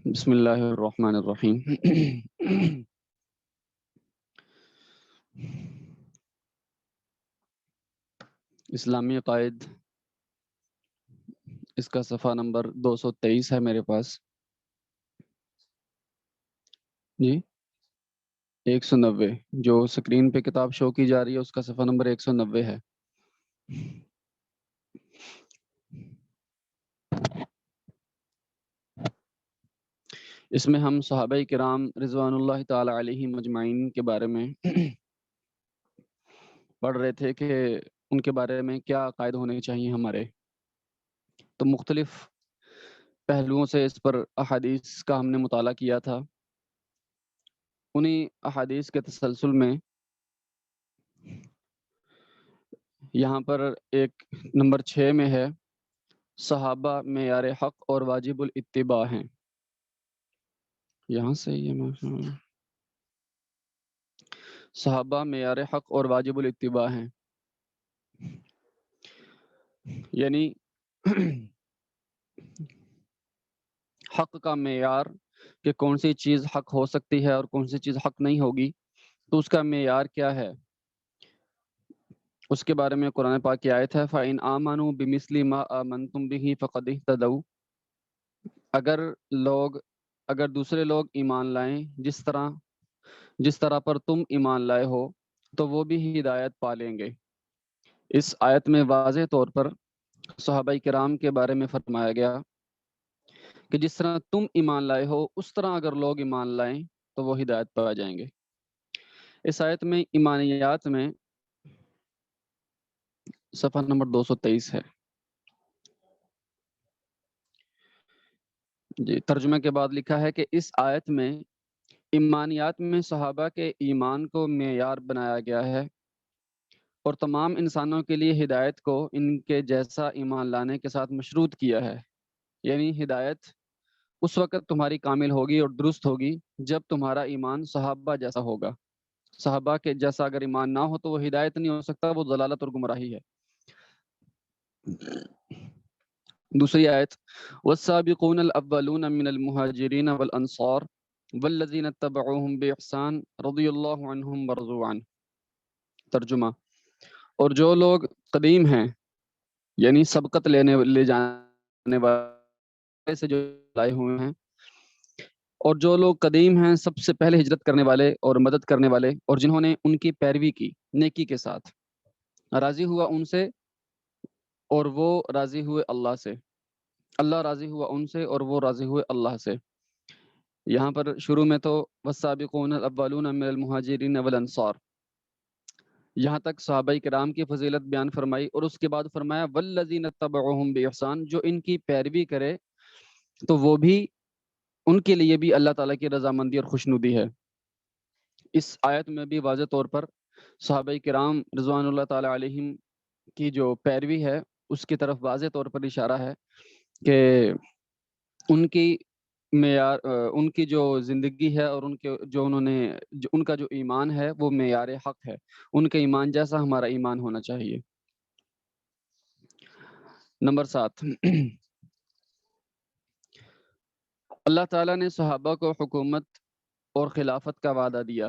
بسم اللہ الرحمن الرحیم۔ اسلامی عقائد، اس کا صفحہ نمبر 223 ہے میرے پاس جی 190 جو سکرین پہ کتاب شو کی جا رہی ہے اس کا صفحہ نمبر 190 ہے۔ اس میں ہم صحابہ کرام رضوان اللہ تعالی علیہم اجمعین کے بارے میں پڑھ رہے تھے کہ ان کے بارے میں کیا عقائد ہونے چاہیے ہمارے، تو مختلف پہلوؤں سے اس پر احادیث کا ہم نے مطالعہ کیا تھا۔ انہی احادیث کے تسلسل میں یہاں پر ایک نمبر 6 میں ہے صحابہ معیار حق اور واجب الاتباع ہیں۔ یہاں سے یہ صحابہ معیار حق اور واجب الاتباع ہیں، یعنی حق کا معیار کہ کون سی چیز حق ہو سکتی ہے اور کون سی چیز حق نہیں ہوگی، تو اس کا معیار کیا ہے اس کے بارے میں قرآن پاک کی آیت ہے فَإِنْ آمَنُوا بِمِثْلِ مَا آمَنْتُمْ بِهِ فَقَدِ اهْتَدَوْا۔ اگر دوسرے لوگ ایمان لائیں جس طرح پر تم ایمان لائے ہو تو وہ بھی ہدایت پا لیں گے۔ اس آیت میں واضح طور پر صحابہ کرام کے بارے میں فرمایا گیا کہ جس طرح تم ایمان لائے ہو اس طرح اگر لوگ ایمان لائیں تو وہ ہدایت پا جائیں گے۔ اس آیت میں ایمانیات میں صفحہ نمبر 223 ہے جی۔ ترجمہ کے بعد لکھا ہے کہ اس آیت میں ایمانیات میں صحابہ کے ایمان کو معیار بنایا گیا ہے اور تمام انسانوں کے لیے ہدایت کو ان کے جیسا ایمان لانے کے ساتھ مشروط کیا ہے، یعنی ہدایت اس وقت تمہاری کامل ہوگی اور درست ہوگی جب تمہارا ایمان صحابہ جیسا ہوگا۔ صحابہ کے جیسا اگر ایمان نہ ہو تو وہ ہدایت نہیں ہو سکتا، وہ ضلالت اور گمراہی ہے۔ دوسری آیت والسابقون الاولون من المہاجرین والانصار والذین اتبعوهم بإحسان رضی اللہ عنہم ورضوا عنہ۔ ترجمہ، اور جو لوگ قدیم ہیں یعنی سبقت لے جانے والے سے جو لائے ہوئے ہیں، اور جو لوگ قدیم ہیں سب سے پہلے ہجرت کرنے والے اور مدد کرنے والے اور جنہوں نے ان کی پیروی کی نیکی کے ساتھ، راضی ہوا ان سے اور وہ راضی ہوئے اللہ سے، اللہ راضی ہوا ان سے اور وہ راضی ہوئے اللہ سے۔ یہاں پر شروع میں تو والسابقون الاولون من المہاجرین والانصار، یہاں تک صحابہ کرام کی فضیلت بیان فرمائی اور اس کے بعد فرمایا والذین اتبعوہم بإحسان، جو ان کی پیروی کرے تو وہ بھی ان کے لیے بھی اللہ تعالیٰ کی رضامندی اور خوشنودی ہے۔ اس آیت میں بھی واضح طور پر صحابہ کرام رضوان اللہ تعالیٰ علیہم کی جو پیروی ہے اس کی طرف واضح طور پر اشارہ ہے کہ ان کی معیار ان کی جو زندگی ہے اور ان کا جو ایمان ہے وہ معیار حق ہے، ان کے ایمان جیسا ہمارا ایمان ہونا چاہیے۔ نمبر 7، اللہ تعالیٰ نے صحابہ کو حکومت اور خلافت کا وعدہ دیا۔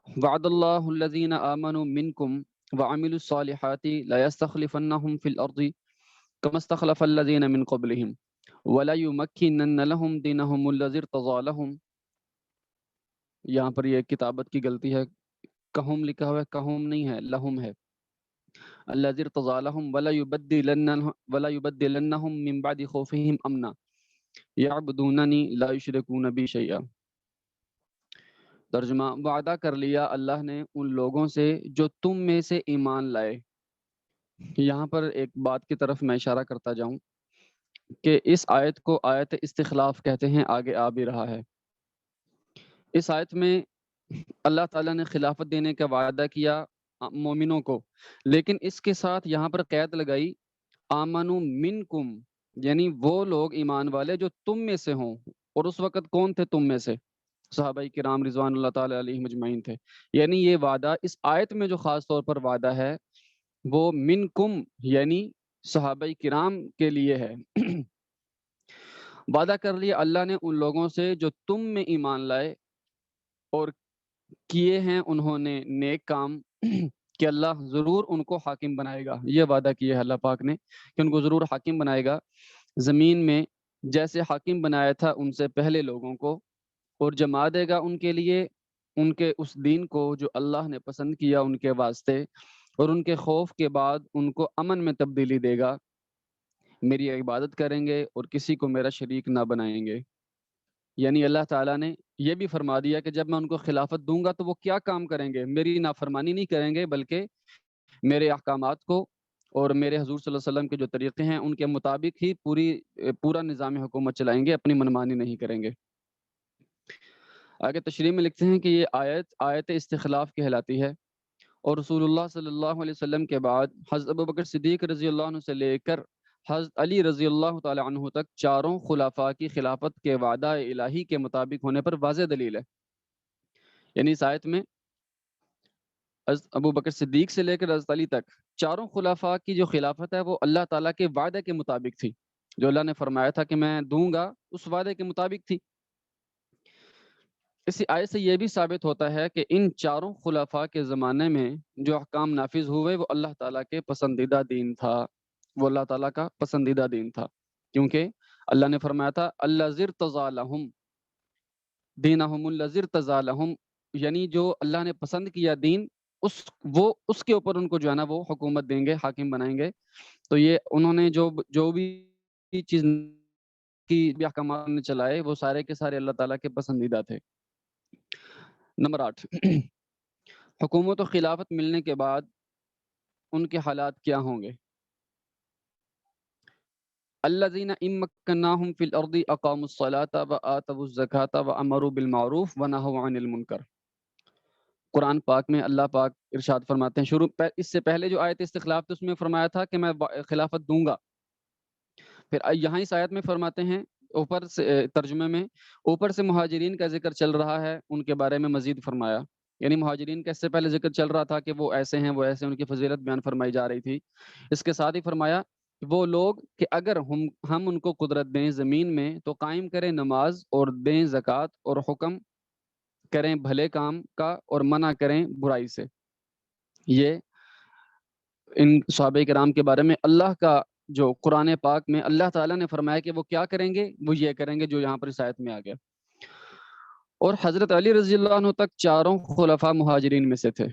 وعد اللہ الذین آمنوا منکم وعملوا الصالحات لیستخلفنہم فی الارض کما استخلف الذین من قبلہم وَلَيُمَكِّنَنَّ لَهُمْ دِينَهُمُ الَّذِي ارْتَضَىٰ لَهُمْ۔ یہاں پر یہ کتابت کی غلطی ہے، کہم لکھا ہوا ہے، کہم نہیں ہے، لہم ہے۔ الَّذِي ارْتَضَىٰ لَهُمْ وَلَيُبَدِّلَنَّهُمْ مِنْ بَعْدِ خَوْفِهِمْ أَمْنًا يَعْبُدُونَنِي لَا يُشْرِكُونَ بِي شَيْئًا۔ ترجمہ، وعدہ کر لیا اللہ نے ان لوگوں سے جو تم میں سے ایمان لائے۔ یہاں پر ایک بات کی طرف میں اشارہ کرتا جاؤں کہ اس آیت کو آیت استخلاف کہتے ہیں، آگے آ بھی رہا ہے۔ اس آیت میں اللہ تعالیٰ نے خلافت دینے کا وعدہ کیا مومنوں کو، لیکن اس کے ساتھ یہاں پر قید لگائی آمنو منکم، یعنی وہ لوگ ایمان والے جو تم میں سے ہوں، اور اس وقت کون تھے تم میں سے؟ صحابہ کرام رضوان اللہ تعالیٰ علیہم اجمعین تھے۔ یعنی یہ وعدہ اس آیت میں جو خاص طور پر وعدہ ہے وہ منکم یعنی صحابہ کرام کے لیے ہے۔ وعدہ کر لیا اللہ نے ان لوگوں سے جو تم میں ایمان لائے اور کیے ہیں انہوں نے نیک کام کہ اللہ ضرور ان کو حاکم بنائے گا. یہ وعدہ کیا ہے اللہ پاک نے کہ ان کو ضرور حاکم بنائے گا زمین میں، جیسے حاکم بنایا تھا ان سے پہلے لوگوں کو، اور جما دے گا ان کے لیے ان کے اس دین کو جو اللہ نے پسند کیا ان کے واسطے، اور ان کے خوف کے بعد ان کو امن میں تبدیلی دے گا. میری عبادت کریں گے اور کسی کو میرا شریک نہ بنائیں گے. یعنی اللہ تعالیٰ نے یہ بھی فرما دیا کہ جب میں ان کو خلافت دوں گا تو وہ کیا کام کریں گے؟ میری نافرمانی نہیں کریں گے، بلکہ میرے احکامات کو اور میرے حضور صلی اللہ علیہ وسلم کے جو طریقے ہیں ان کے مطابق ہی پورا نظام حکومت چلائیں گے، اپنی منمانی نہیں کریں گے. آگے تشریح میں لکھتے ہیں کہ یہ آیت استخلاف کہلاتی ہے، اور رسول اللہ صلی اللہ علیہ وسلم کے بعد حضرت ابوبکر صدیق رضی اللہ عنہ سے لے کر حضرت علی رضی اللہ تعالی عنہ تک چاروں خلفاء کی خلافت کے وعدہ الہی کے مطابق ہونے پر واضح دلیل ہے. یعنی اس آیت میں حضرت ابوبکر صدیق سے لے کر حضرت علی تک چاروں خلفاء کی جو خلافت ہے وہ اللہ تعالیٰ کے وعدے کے مطابق تھی، جو اللہ نے فرمایا تھا کہ میں دوں گا اس وعدے کے مطابق تھی. اسی آیت سے یہ بھی ثابت ہوتا ہے کہ ان چاروں خلفاء کے زمانے میں جو احکام نافذ ہوئے وہ اللہ تعالیٰ کے پسندیدہ دین تھا، وہ اللہ تعالیٰ کا پسندیدہ دین تھا، کیونکہ اللہ نے فرمایا تھا الذی ارتضی لہم دینہم الذی ارتضی لہم، یعنی جو اللہ نے پسند کیا دین اس کے اوپر ان کو جو ہے نا وہ حکومت دیں گے، حاکم بنائیں گے. تو یہ انہوں نے جو بھی چیز کی احکامات نے چلائے وہ سارے کے سارے اللہ تعالیٰ کے پسندیدہ تھے. نمبر 8، حکومت و خلافت ملنے کے بعد ان کے حالات کیا ہوں گے؟ الذین ان مکناہم فی الارض اقاموا الصلاۃ وآتوا الزکاۃ وامروا بالمعروف ونہوا عن المنکر. قرآن پاک میں اللہ پاک ارشاد فرماتے ہیں، اس سے پہلے جو آیت استخلاف تھی اس میں فرمایا تھا کہ میں خلافت دوں گا. پھر یہاں اس آیت میں فرماتے ہیں اوپر سے ترجمے میں اوپر سے مہاجرین کا ذکر چل رہا ہے، ان کے بارے میں مزید فرمایا. یعنی مہاجرین کا اس سے پہلے ذکر چل رہا تھا کہ وہ ایسے ہیں وہ ایسے، ان کی فضیلت بیان فرمائی جا رہی تھی. اس کے ساتھ ہی فرمایا وہ لوگ کہ اگر ہم ان کو قدرت دیں زمین میں تو قائم کریں نماز اور دیں زکوٰۃ اور حکم کریں بھلے کام کا اور منع کریں برائی سے. یہ ان صحابہ کرام کے بارے میں اللہ کا جو قرآن پاک میں اللہ تعالیٰ نے فرمایا کہ وہ کیا کریں گے، وہ یہ کریں گے جو یہاں پر اس آیت میں آ گیا. اور حضرت علی رضی اللہ عنہ تک چاروں خلفاء مہاجرین میں سے تھے.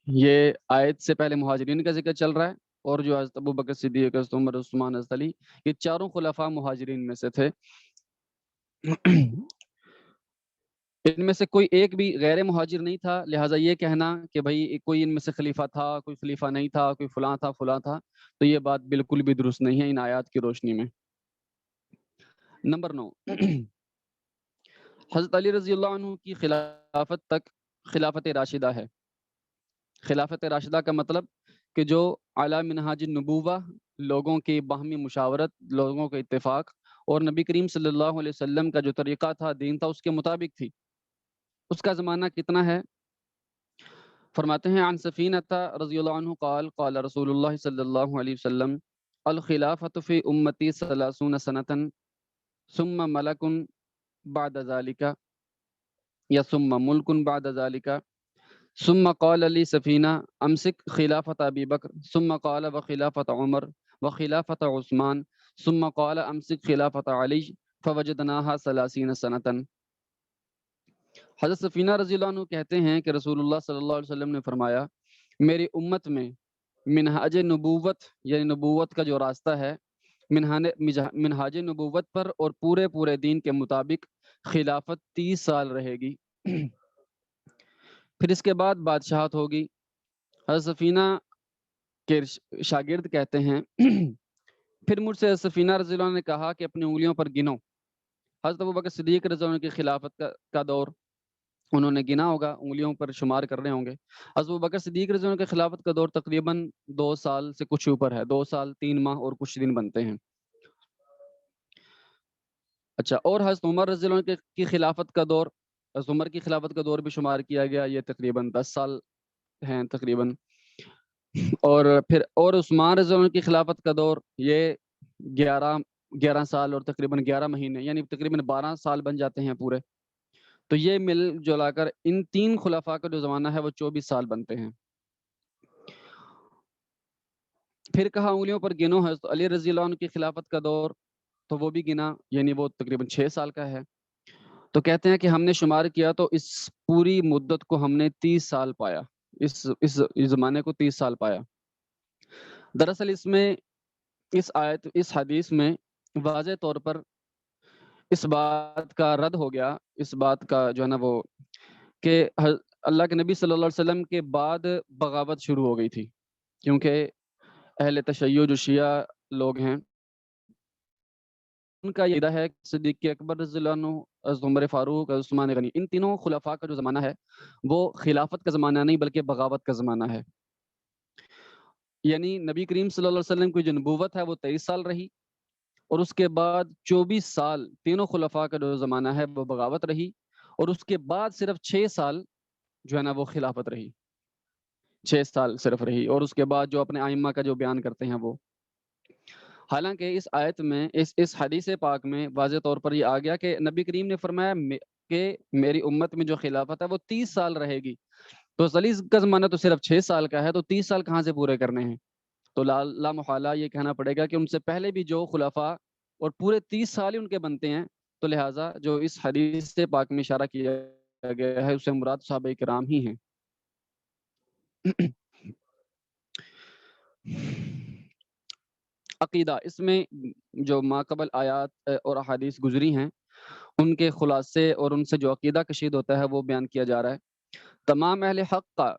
یہ آیت سے پہلے مہاجرین کا ذکر چل رہا ہے، اور جو حضرت ابوبکر صدیق، حضرت عمر، عثمان، حضرت علی، یہ چاروں خلفاء مہاجرین میں سے تھے. ان میں سے کوئی ایک بھی غیر مہاجر نہیں تھا، لہٰذا یہ کہنا کہ بھائی کوئی ان میں سے خلیفہ تھا، کوئی خلیفہ نہیں تھا، کوئی فلاں تھا فلاں تھا، تو یہ بات بالکل بھی درست نہیں ہے ان آیات کی روشنی میں. نمبر 9، حضرت علی رضی اللہ عنہ کی خلافت تک خلافت راشدہ ہے. خلافت راشدہ کا مطلب کہ جو اعلیٰ منہاج النبوہ، لوگوں کی باہمی مشاورت، لوگوں کے اتفاق اور نبی کریم صلی اللہ علیہ وسلم کا جو طریقہ تھا، دین تھا، اس کے مطابق تھی. اس کا زمانہ کتنا ہے؟ فرماتے ہیں عن سفینۃ رضی اللہ عنہ قال قال رسول اللہ صلی اللہ علیہ وسلم الخلافۃ فی امتی 30 سنۃ ثم ملک بعد ذلك یا ثم ملک بعد ذلك ثم قال لي سفینہ امسک خلافت ابی بکر ثم قال وخلافت عمر وخلافت عثمان ثم قال امسک خلافت علی فوجدناها 30 سنۃ. حضرت سفینہ رضی اللہ عنہ کہتے ہیں کہ رسول اللہ صلی اللہ علیہ وسلم نے فرمایا میری امت میں منہاج نبوت، یعنی نبوت کا جو راستہ ہے، منہاج نبوت پر اور پورے دین کے مطابق خلافت 30 سال رہے گی. پھر اس کے بعد بادشاہت ہوگی. حضرت سفینہ کے شاگرد کہتے ہیں پھر مجھ سے سفینہ رضی اللہ عنہ نے کہا کہ اپنی انگلیوں پر گنو. حضرت ابوبکر صدیق رضی اللہ عنہ کی خلافت کا دور انہوں نے گنا ہوگا، انگلیوں پر شمار کر رہے ہوں گے. حضرت ابوبکر صدیق رضی اللہ عنہ کی خلافت کا دور تقریباً 2 سال سے کچھ اوپر ہے، 2 سال 3 ماہ اور کچھ دن بنتے ہیں. اچھا، اور حضرت عمر رضی اللہ عنہ کی خلافت کا دور، حضرت عمر کی خلافت کا دور بھی شمار کیا گیا، یہ تقریباً 10 سال ہیں تقریباً. اور پھر عثمان رضی اللہ عنہ کی خلافت کا دور یہ 11 11 سال اور تقریباً 11 مہینے، یعنی تقریباً 12 سال بن جاتے ہیں پورے. تو یہ مل جلا کر ان 3 خلفاء کا جو زمانہ ہے وہ 24 سال بنتے ہیں. پھر کہا انگلیوں پر گنو حضرت علی رضی اللہ عنہ کی خلافت کا دور، تو وہ بھی گنا، یعنی وہ تقریباً 6 سال کا ہے. تو کہتے ہیں کہ ہم نے شمار کیا تو اس پوری مدت کو ہم نے 30 سال پایا، اس زمانے کو 30 سال پایا. دراصل اس میں اس حدیث میں واضح طور پر اس بات کا رد ہو گیا، اس بات کا جو ہے نا وہ کہ اللہ کے نبی صلی اللہ علیہ وسلم کے بعد بغاوت شروع ہو گئی تھی، کیونکہ اہل تشیع جو شیعہ لوگ ہیں ان کا یہ عقیدہ ہے کہ صدیق اکبر رضی اللہ عنہ، حضرت عمر فاروق، حضرت عثمان غنی، ان تینوں خلفاء کا جو زمانہ ہے وہ خلافت کا زمانہ نہیں بلکہ بغاوت کا زمانہ ہے. یعنی نبی کریم صلی اللہ علیہ وسلم کی جو نبوت ہے وہ 23 سال رہی، اور اس کے بعد 24 سال تینوں خلفاء کا جو زمانہ ہے وہ بغاوت رہی، اور اس کے بعد صرف 6 سال جو ہے نا وہ خلافت رہی، 6 سال صرف رہی، اور اس کے بعد جو اپنے ائمہ کا جو بیان کرتے ہیں وہ. حالانکہ اس آیت میں اس حدیث پاک میں واضح طور پر یہ آ گیا کہ نبی کریم نے فرمایا کہ میری امت میں جو خلافت ہے وہ 30 سال رہے گی. تو علی کا زمانہ تو صرف 6 سال کا ہے، تو 30 سال کہاں سے پورے کرنے ہیں؟ تو لا محالہ یہ کہنا پڑے گا کہ ان سے پہلے بھی جو خلفاء اور پورے 30 سال ہی ان کے بنتے ہیں، تو لہٰذا جو اس حدیث پاک میں اشارہ کیا گیا ہے اسے مراد صحابہ کرام ہی ہیں. عقیدہ، اس میں جو ماقبل آیات اور احادیث گزری ہیں ان کے خلاصے اور ان سے جو عقیدہ کشید ہوتا ہے وہ بیان کیا جا رہا ہے. تمام اہل حق کا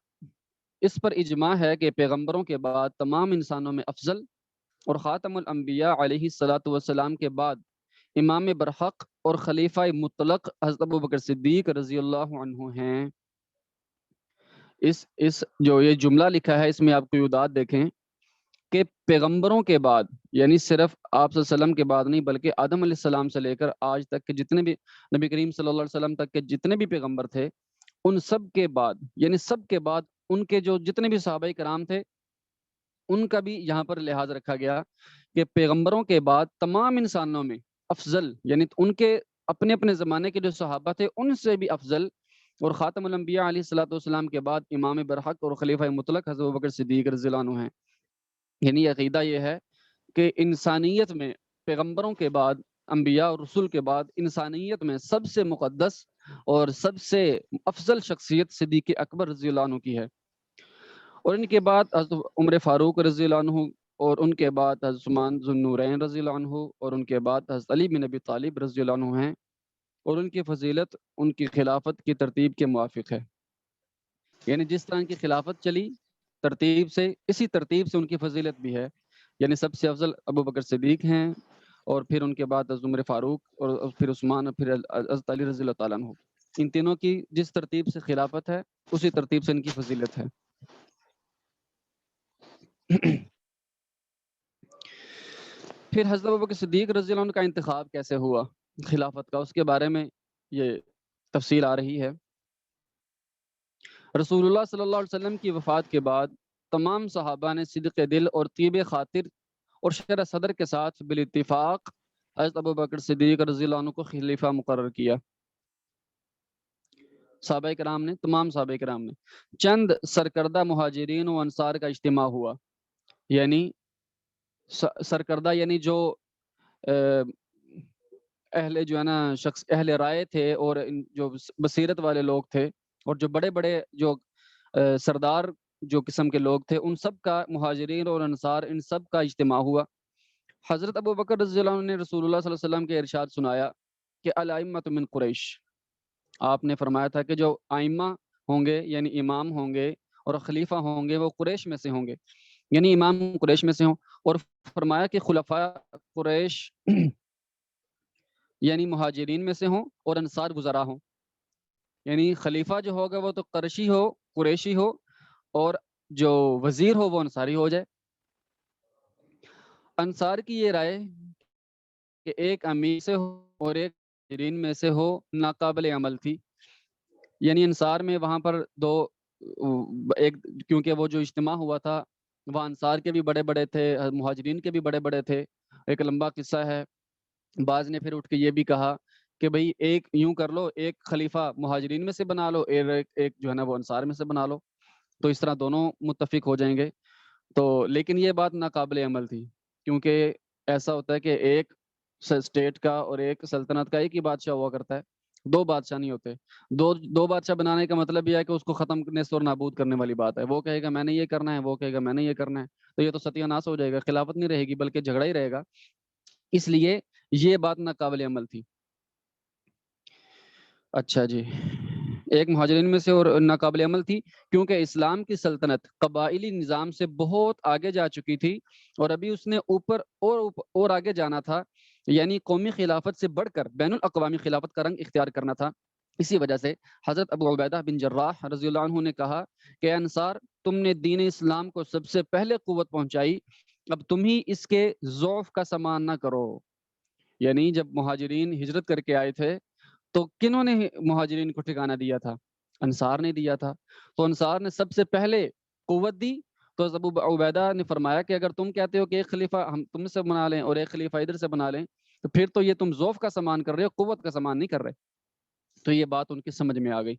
اس پر اجماع ہے کہ پیغمبروں کے بعد تمام انسانوں میں افضل اور خاتم الانبیاء علیہ الصلاۃ والسلام کے بعد امام برحق اور خلیفہ مطلق حضرت ابوبکر صدیق رضی اللہ عنہ ہیں. اس جو یہ جملہ لکھا ہے اس میں آپ کو یودات دیکھیں کہ پیغمبروں کے بعد، یعنی صرف آپ صلی اللہ علیہ وسلم کے بعد نہیں بلکہ آدم علیہ السلام سے لے کر آج تک کے جتنے بھی نبی کریم صلی اللہ علیہ وسلم تک کے جتنے بھی پیغمبر تھے ان سب کے بعد، یعنی سب کے بعد ان کے جو جتنے بھی صحابہ کرام تھے ان کا بھی یہاں پر لحاظ رکھا گیا کہ پیغمبروں کے بعد تمام انسانوں میں افضل، یعنی ان کے اپنے اپنے زمانے کے جو صحابہ تھے ان سے بھی افضل اور خاتم الانبیاء علیہ الصلوۃ والسلام کے بعد امام برحق اور خلیفہ مطلق حضرت ابوبکر صدیق رضی اللہ عنہ ہیں. یعنی عقیدہ یہ ہے کہ انسانیت میں پیغمبروں کے بعد، انبیاء اور رسول کے بعد انسانیت میں سب سے مقدس اور سب سے افضل شخصیت صدیق اکبر رضی اللہ عنہ کی ہے، اور ان کے بعد حضرت عمر فاروق رضی اللہ عنہ، اور ان کے بعد حضرت عثمان ذو النورین رضی اللہ عنہ، اور ان کے بعد حضرت علی بن ابی طالب رضی اللہ عنہ ہیں، اور ان کی فضیلت ان کی خلافت کی ترتیب کے موافق ہے. یعنی جس طرح کی خلافت چلی ترتیب سے، اسی ترتیب سے ان کی فضیلت بھی ہے. یعنی سب سے افضل ابوبکر صدیق ہیں، اور پھر ان کے بعد حضرت عمر فاروق، اور پھر عثمان، اور پھر حضرت علی رضی اللہ تعالیٰ عنہ. ان تینوں کی جس ترتیب سے خلافت ہے اسی ترتیب سے ان کی فضیلت ہے. پھر حضرت ابوبکر صدیق رضی اللہ عنہ کا انتخاب کیسے ہوا خلافت کا، اس کے بارے میں یہ تفصیل آ رہی ہے. رسول اللہ صلی اللہ علیہ وسلم کی وفات کے بعد تمام صحابہ نے صدق دل اور طیب خاطر اور شرح صدر کے ساتھ بالاتفاق حضرت ابوبکر صدیق رضی اللہ عنہ کو خلیفہ مقرر کیا. صحابہ کرام نے، تمام صحابہ کرام نے، چند سرکردہ مہاجرین و انصار کا اجتماع ہوا. یعنی سرکردہ یعنی جو اہل جو ہے نا شخص اہل رائے تھے اور جو بصیرت والے لوگ تھے، اور جو بڑے بڑے جو سردار جو قسم کے لوگ تھے، ان سب کا، مہاجرین اور انصار، ان سب کا اجتماع ہوا. حضرت ابوبکر رضی اللہ عنہ نے رسول اللہ صلی اللہ علیہ وسلم کے ارشاد سنایا کہ الائمۃ من قریش. آپ نے فرمایا تھا کہ جو ائمہ ہوں گے، یعنی امام ہوں گے اور خلیفہ ہوں گے، وہ قریش میں سے ہوں گے، یعنی امام قریش میں سے ہوں. اور فرمایا کہ خلفاء قریش یعنی مہاجرین میں سے ہوں اور انصار گزرا ہوں. یعنی خلیفہ جو ہوگا وہ تو قرشی ہو، قریشی ہو، اور جو وزیر ہو وہ انصاری ہو جائے. انصار کی یہ رائے کہ ایک امیر سے ہو اور ایک مہاجرین میں سے ہو ناقابل عمل تھی. یعنی انصار میں وہاں پر ایک، کیونکہ وہ جو اجتماع ہوا تھا وہ انصار کے بھی بڑے بڑے تھے، مہاجرین کے بھی بڑے بڑے تھے، ایک لمبا قصہ ہے. بعض نے پھر اٹھ کے یہ بھی کہا کہ بھئی ایک یوں کر لو، ایک خلیفہ مہاجرین میں سے بنا لو، ایک جو ہے نا وہ انصار میں سے بنا لو، تو اس طرح دونوں متفق ہو جائیں گے۔ تو لیکن یہ بات ناقابل عمل تھی، کیونکہ ایسا ہوتا ہے کہ ایک اسٹیٹ کا اور ایک سلطنت کا ایک ہی بادشاہ ہوا کرتا ہے، دو بادشاہ نہیں ہوتے۔ دو بادشاہ بنانے کا مطلب یہ ہے کہ اس کو ختم نیست اور نابود کرنے والی بات ہے۔ وہ کہے گا میں نے یہ کرنا ہے، وہ کہے گا میں نے یہ کرنا ہے، تو یہ تو ستیہ ناش ہو جائے گا، خلافت نہیں رہے گی بلکہ جھگڑا ہی رہے گا۔ اس لیے یہ بات ناقابل عمل تھی۔ اچھا جی، ایک مہاجرین میں سے اور ناقابل عمل تھی کیونکہ اسلام کی سلطنت قبائلی نظام سے بہت آگے جا چکی تھی، اور ابھی اس نے اور آگے جانا تھا، یعنی قومی خلافت سے بڑھ کر بین الاقوامی خلافت کا رنگ اختیار کرنا تھا۔ اسی وجہ سے حضرت ابو عبیدہ بن جراح رضی اللہ عنہ نے کہا کہ انصار، تم نے دین اسلام کو سب سے پہلے قوت پہنچائی، اب تم ہی اس کے ضعف کا سامان نہ کرو۔ یعنی جب مہاجرین ہجرت کر کے آئے تھے تو کنہوں نے مہاجرین کو ٹھکانہ دیا تھا؟ انصار نے دیا تھا۔ تو انصار نے سب سے پہلے قوت دی۔ تو ابو عبیدہ نے فرمایا کہ اگر تم کہتے ہو کہ ایک خلیفہ ہم تم سے بنا لیں اور ایک خلیفہ ادھر سے بنا لیں، تو پھر تو یہ تم ضعف کا سامان کر رہے ہو، قوت کا سامان نہیں کر رہے۔ تو یہ بات ان کی سمجھ میں آ گئی۔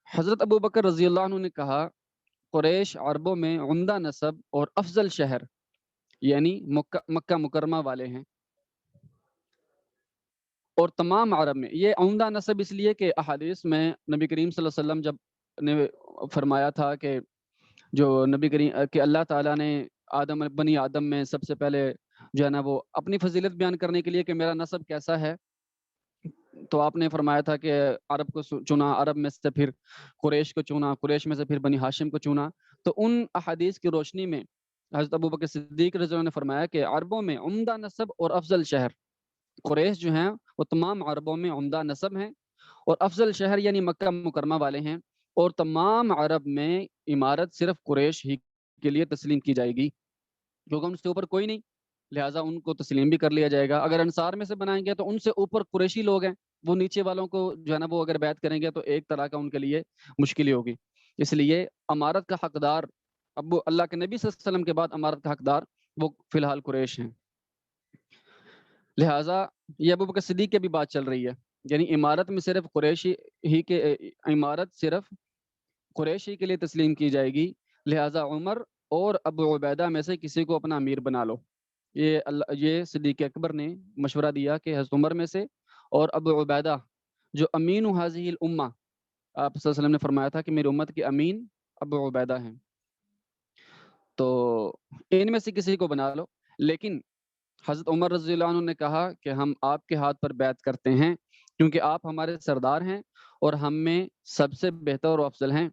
حضرت ابو بکر رضی اللہ عنہ نے کہا، قریش عربوں میں عمدہ نسب اور افضل شہر یعنی مکہ مکرمہ والے ہیں، اور تمام عرب میں یہ عمدہ نسب اس لیے کہ احادیث میں نبی کریم صلی اللہ علیہ وسلم جب نے فرمایا تھا کہ جو نبی کریم کہ اللہ تعالیٰ نے بنی آدم میں سب سے پہلے جو ہے نا وہ اپنی فضیلت بیان کرنے کے لیے کہ میرا نسب کیسا ہے، تو آپ نے فرمایا تھا کہ عرب کو چنا، عرب میں سے پھر قریش کو چنا، قریش میں سے پھر بنی ہاشم کو چنا۔ تو ان احادیث کی روشنی میں حضرت ابوبکر صدیق رضی اللہ عنہ نے فرمایا کہ عربوں میں عمدہ نسب اور افضل شہر قریش جو ہیں وہ تمام عربوں میں عمدہ نسب ہیں، اور افضل شہر یعنی مکہ مکرمہ والے ہیں، اور تمام عرب میں امارت صرف قریش ہی کے لیے تسلیم کی جائے گی، کیونکہ ان سے اوپر کوئی نہیں، لہٰذا ان کو تسلیم بھی کر لیا جائے گا۔ اگر انصار میں سے بنائیں گے تو ان سے اوپر قریشی لوگ ہیں، وہ نیچے والوں کو جو ہے نا وہ اگر بیعت کریں گے تو ایک طرح کا ان کے لیے مشکل ہی ہوگی۔ اس لیے امارت کا حقدار ابو اللہ کے نبی صلی اللہ علیہ وسلم کے بعد امارت کا حقدار وہ فی الحال قریش ہیں۔ لہٰذا یہ ابوبکر صدیق کی بھی بات چل رہی ہے، یعنی امارت میں صرف قریشی ہی کے امارت صرف قریشی کے لیے تسلیم کی جائے گی، لہٰذا عمر اور ابو عبیدہ میں سے کسی کو اپنا امیر بنا لو۔ یہ صدیق اکبر نے مشورہ دیا کہ حضرت عمر میں سے اور ابو عبیدہ جو امین حاضی الامہ، آپ صلی اللہ علیہ وسلم نے فرمایا تھا کہ میری امت کے امین ابو عبیدہ ہیں، تو ان میں سے کسی کو بنا لو۔ لیکن حضرت عمر رضی اللہ عنہ نے کہا کہ ہم آپ کے ہاتھ پر بیعت کرتے ہیں، کیونکہ آپ ہمارے سردار ہیں اور ہم میں سب سے بہتر اور افضل ہیں،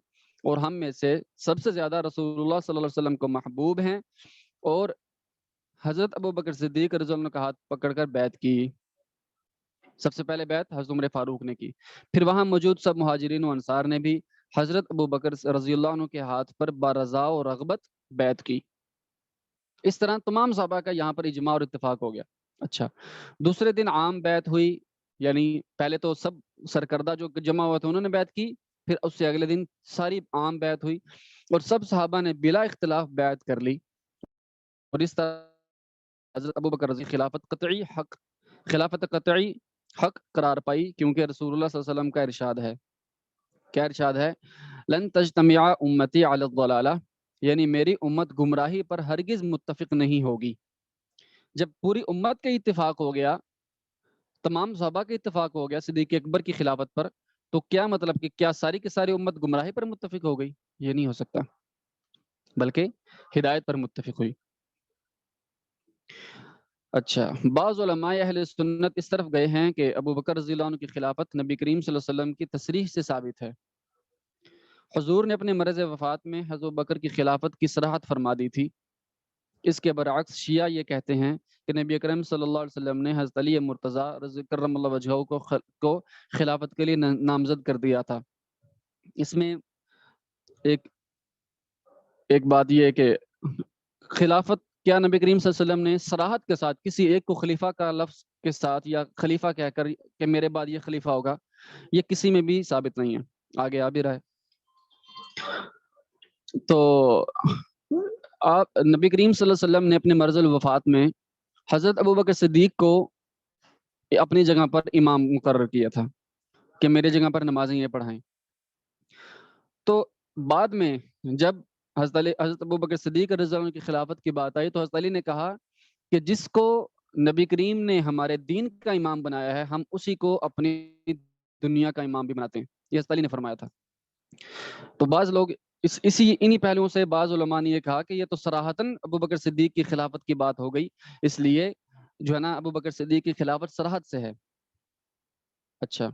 اور ہم میں سے سب سے زیادہ رسول اللہ صلی اللہ علیہ وسلم کو محبوب ہیں۔ اور حضرت ابوبکر صدیق رضی اللہ عنہ کا ہاتھ پکڑ کر بیعت کی۔ سب سے پہلے بیعت حضرت عمر فاروق نے کی، پھر وہاں موجود سب مہاجرین و انصار نے بھی حضرت ابوبکر رضی اللہ عنہ کے ہاتھ پر برضا و رغبت بیعت کی۔ اس طرح تمام صحابہ کا یہاں پر اجماع اور اتفاق ہو گیا۔ اچھا، دوسرے دن عام بیعت ہوئی، یعنی پہلے تو سب سرکردہ جو جمع ہوا تھا انہوں نے بیعت کی، پھر اس سے اگلے دن ساری عام بیعت ہوئی اور سب صحابہ نے بلا اختلاف بیعت کر لی، اور اس طرح حضرت ابوبکر رضی خلافت قطعی حق قرار پائی، کیونکہ رسول اللہ صلی اللہ علیہ وسلم کا ارشاد ہے، کیا ارشاد ہے؟ لن تجتمع امتی علی الضلالہ، یعنی میری امت گمراہی پر ہرگز متفق نہیں ہوگی۔ جب پوری امت کا اتفاق ہو گیا، تمام صحابہ کا اتفاق ہو گیا صدیق اکبر کی خلافت پر، تو کیا مطلب کہ کیا ساری کی ساری امت گمراہی پر متفق ہو گئی؟ یہ نہیں ہو سکتا، بلکہ ہدایت پر متفق ہوئی۔ اچھا، بعض علماء اہل سنت اس طرف گئے ہیں کہ ابوبکر رضی اللہ عنہ کی خلافت نبی کریم صلی اللہ علیہ وسلم کی تصریح سے ثابت ہے۔ حضور نے اپنے مرض وفات میں حضرت ابوبکر کی خلافت کی صراحت فرما دی تھی۔ اس کے برعکس شیعہ یہ کہتے ہیں کہ نبی اکرم صلی اللہ علیہ وسلم نے حضرت علی مرتضیٰ رضی کرم اللہ وجہہ کو خلافت کے لیے نامزد کر دیا تھا۔ اس میں ایک بات یہ ہے کہ خلافت کیا نبی کریم صلی اللہ علیہ وسلم نے صراحت کے ساتھ کسی ایک کو خلیفہ کا لفظ کے ساتھ یا خلیفہ کہہ کر کہ میرے بعد یہ خلیفہ ہوگا، یہ کسی میں بھی ثابت نہیں ہے، آگے آ بھی رہا ہے۔ تو آپ نبی کریم صلی اللہ علیہ وسلم نے اپنے مرض الوفات میں حضرت ابوبکر صدیق کو اپنی جگہ پر امام مقرر کیا تھا کہ میرے جگہ پر نمازیں یہ پڑھائیں. تو بعد میں جب حضرت ابوبکر صدیق رضی اللہ عنہ کی خلافت کی بات آئی تو حضرت علی نے کہا کہ جس کو نبی کریم نے ہمارے دین کا امام بنایا ہے ہم اسی کو اپنی دنیا کا امام بھی بناتے ہیں. یہ حضرت علی نے فرمایا تھا. تو بعض لوگ انہی پہلوؤں سے بعض علماء نے یہ کہا کہ یہ تو صراحتاً ابوبکر صدیق کی خلافت کی بات ہو گئی، اس لیے جو ہے نا ابوبکر صدیق کی خلافت صراحت سے ہے. اچھا،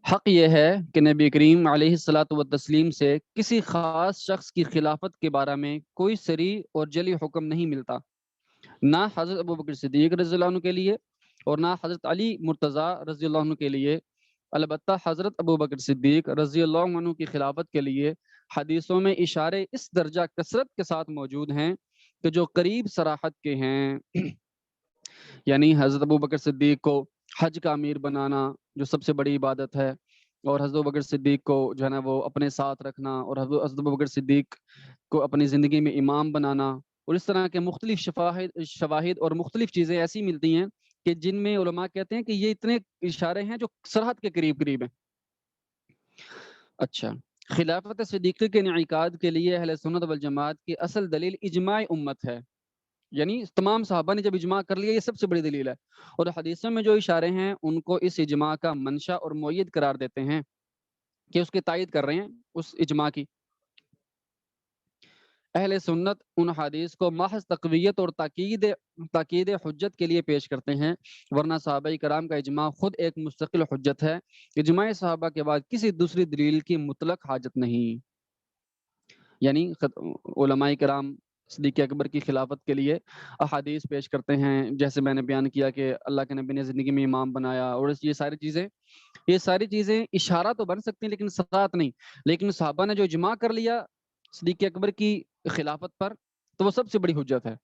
حق یہ ہے کہ نبی کریم علیہ الصلاۃ والتسلیم سے کسی خاص شخص کی خلافت کے بارے میں کوئی صریح اور جلی حکم نہیں ملتا، نہ حضرت ابوبکر صدیق رضی اللہ عنہ کے لیے اور نہ حضرت علی مرتضیٰ رضی اللہ عنہ کے لیے. البتہ حضرت ابوبکر صدیق رضی اللہ عنہ کی خلافت کے لیے حدیثوں میں اشارے اس درجہ کثرت کے ساتھ موجود ہیں کہ جو قریب صراحت کے ہیں. یعنی حضرت ابوبکر صدیق کو حج کا امیر بنانا جو سب سے بڑی عبادت ہے، اور حضرت ابوبکر صدیق کو جو ہے نا وہ اپنے ساتھ رکھنا، اور حضرت ابوبکر صدیق کو اپنی زندگی میں امام بنانا، اور اس طرح کے مختلف شواہد اور مختلف چیزیں ایسی ملتی ہیں کہ جن میں علماء کہتے ہیں کہ یہ اتنے اشارے ہیں جو سرحد کے قریب ہیں. اچھا، خلافت صدیقی کے انعقاد کے لیے اہل سنت والجماعت کی اصل دلیل اجماع امت ہے. یعنی تمام صحابہ نے جب اجماع کر لیا، یہ سب سے بڑی دلیل ہے. اور حدیثوں میں جو اشارے ہیں ان کو اس اجماع کا منشا اور مؤید قرار دیتے ہیں کہ اس کی تائید کر رہے ہیں اس اجماع کی. اہل سنت ان حدیث کو محض تقویت اور تاکید حجت کے لیے پیش کرتے ہیں، ورنہ صحابہ کرام کا اجماع خود ایک مستقل حجت ہے. اجماع صحابہ کے بعد کسی دوسری دلیل کی مطلق حاجت نہیں. یعنی علماء کرام صدیق اکبر کی خلافت کے لیے احادیث پیش کرتے ہیں، جیسے میں نے بیان کیا کہ اللہ کے نبی نے زندگی میں امام بنایا، اور یہ ساری چیزیں اشارہ تو بن سکتی ہیں لیکن صراحت نہیں. لیکن صحابہ نے جو اجماع کر لیا صدیق اکبر کی خلافت پر تو وہ سب سے بڑی حجت ہے.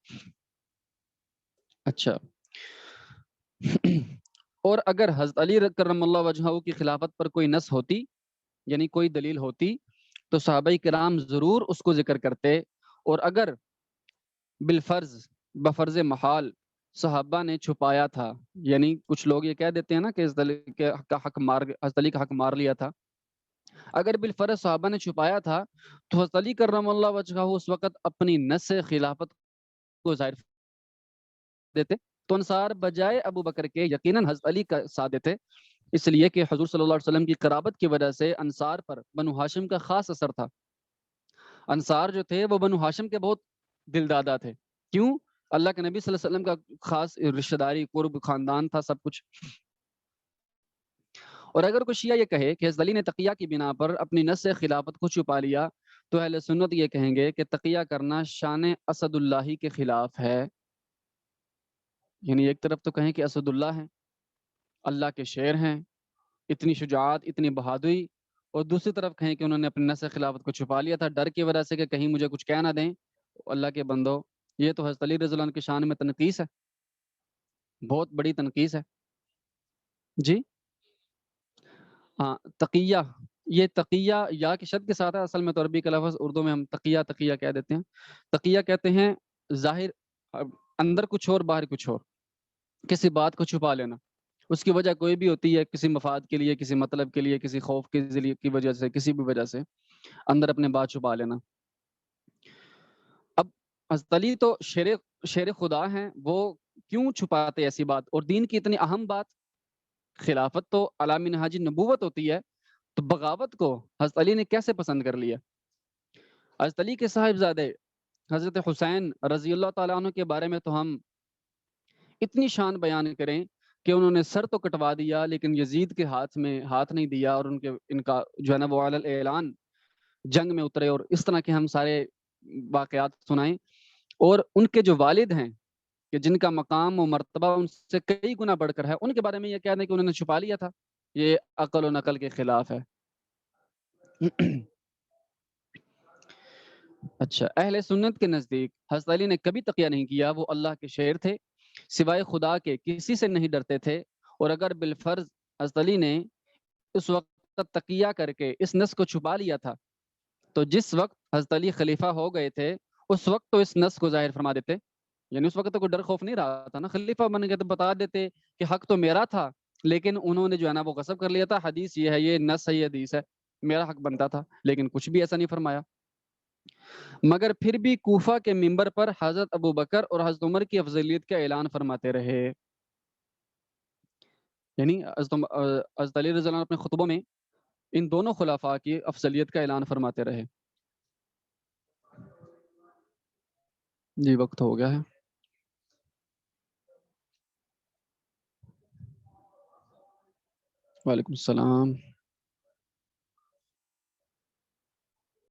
اچھا، اور اگر حضرت علی کرم اللہ وجہہ کی خلافت پر کوئی نص ہوتی، یعنی کوئی دلیل ہوتی، تو صحابہ کرام ضرور اس کو ذکر کرتے. اور اگر بفرض محال صحابہ نے چھپایا تھا، یعنی کچھ لوگ یہ کہہ دیتے ہیں نا کہ حضرت علی کا حق مار لیا تھا، اگر بالفرض صحابہ نے چھپایا تھا تو حضرت علی کرم اللہ وجہہ اس وقت اپنی نص خلافت کو ظاہر دیتے، تو انصار بجائے ابو بکر کے یقیناً حضرت علی کا ساتھ دیتے، اس لیے کہ حضور صلی اللہ علیہ وسلم کی قرابت کی وجہ سے انصار پر بنو ہاشم کا خاص اثر تھا. انصار جو تھے وہ بنو ہاشم کے بہت دل دادا تھے. کیوں؟ اللہ کے نبی صلی اللہ علیہ وسلم کا خاص رشتہ داری، قرب، خاندان تھا، سب کچھ. اور اگر کوئی شیعہ یہ کہے کہ حضرت علی نے تقیہ کی بنا پر اپنی نص خلافت کو چھپا لیا، تو اہل سنت یہ کہیں گے کہ تقیہ کرنا شان اسد اللہ کے خلاف ہے. یعنی ایک طرف تو کہیں کہ اسد اللہ ہیں، اللہ کے شیر ہیں، اتنی شجاعت، اتنی بہادری، اور دوسری طرف کہیں کہ انہوں نے اپنی نص خلافت کو چھپا لیا تھا ڈر کی وجہ سے کہ کہیں مجھے کچھ کہہ نہ دیں. اللہ کے بندو، یہ تو حضرت علی رضی اللہ عنہ کی شان میں تنقیص ہے، بہت بڑی تنقیص ہے. جی ہاں، تقیہ، یہ تقیہ یا کی شد کے ساتھ ہے، اصل میں تو عربی کا لفظ اردو میں ہم تقیہ کہہ دیتے ہیں. تقیہ کہتے ہیں ظاہر اندر کچھ اور باہر کچھ اور، کسی بات کو چھپا لینا. اس کی وجہ کوئی بھی ہوتی ہے، کسی مفاد کے لیے، کسی مطلب کے لیے، کسی خوف کی وجہ سے، کسی بھی وجہ سے اندر اپنے بات چھپا لینا. اب حضرت علی تو شیر خدا ہیں، وہ کیوں چھپاتے ایسی بات؟ اور دین کی اتنی اہم بات، خلافت تو علی منہاج نبوت ہوتی ہے، تو بغاوت کو حضرت علی نے کیسے پسند کر لیا؟ حضرت علی کے صاحبزادے حضرت حسین رضی اللہ تعالیٰ عنہ کے بارے میں تو ہم اتنی شان بیان کریں کہ انہوں نے سر تو کٹوا دیا لیکن یزید کے ہاتھ میں ہاتھ نہیں دیا، اور ان کا جو ہے نا وہ علی اعلان جنگ میں اترے، اور اس طرح کے ہم سارے واقعات سنائیں. اور ان کے جو والد ہیں کہ جن کا مقام و مرتبہ ان سے کئی گنا بڑھ کر ہے، ان کے بارے میں یہ کہنا ہے کہ انہوں نے چھپا لیا تھا، یہ عقل و نقل کے خلاف ہے. اچھا، اہل سنت کے نزدیک حضرت علی نے کبھی تقیہ نہیں کیا، وہ اللہ کے شیر تھے، سوائے خدا کے کسی سے نہیں ڈرتے تھے. اور اگر بالفرض حضرت علی نے اس وقت تقیہ کر کے اس نص کو چھپا لیا تھا، تو جس وقت حضرت علی خلیفہ ہو گئے تھے اس وقت تو اس نص کو ظاہر فرما دیتے، یعنی اس وقت تو کوئی ڈر خوف نہیں رہا تھا نا، خلیفہ بن گئے تو بتا دیتے کہ حق تو میرا تھا، لیکن انہوں نے جو ہے نا وہ غصب کر لیا تھا، حدیث یہ ہے، یہ نص ہے، یہ حدیث ہے، میرا حق بنتا تھا، لیکن کچھ بھی ایسا نہیں فرمایا۔ مگر پھر بھی کوفہ کے منبر پر حضرت ابو بکر اور حضرت عمر کی افضلیت کا اعلان فرماتے رہے، یعنی حضرت علی رضی اللہ عنہ اپنے خطبوں میں ان دونوں خلفاء کی افضلیت کا اعلان فرماتے رہے۔ جی وقت ہو گیا ہے۔ وعلیکم السلام۔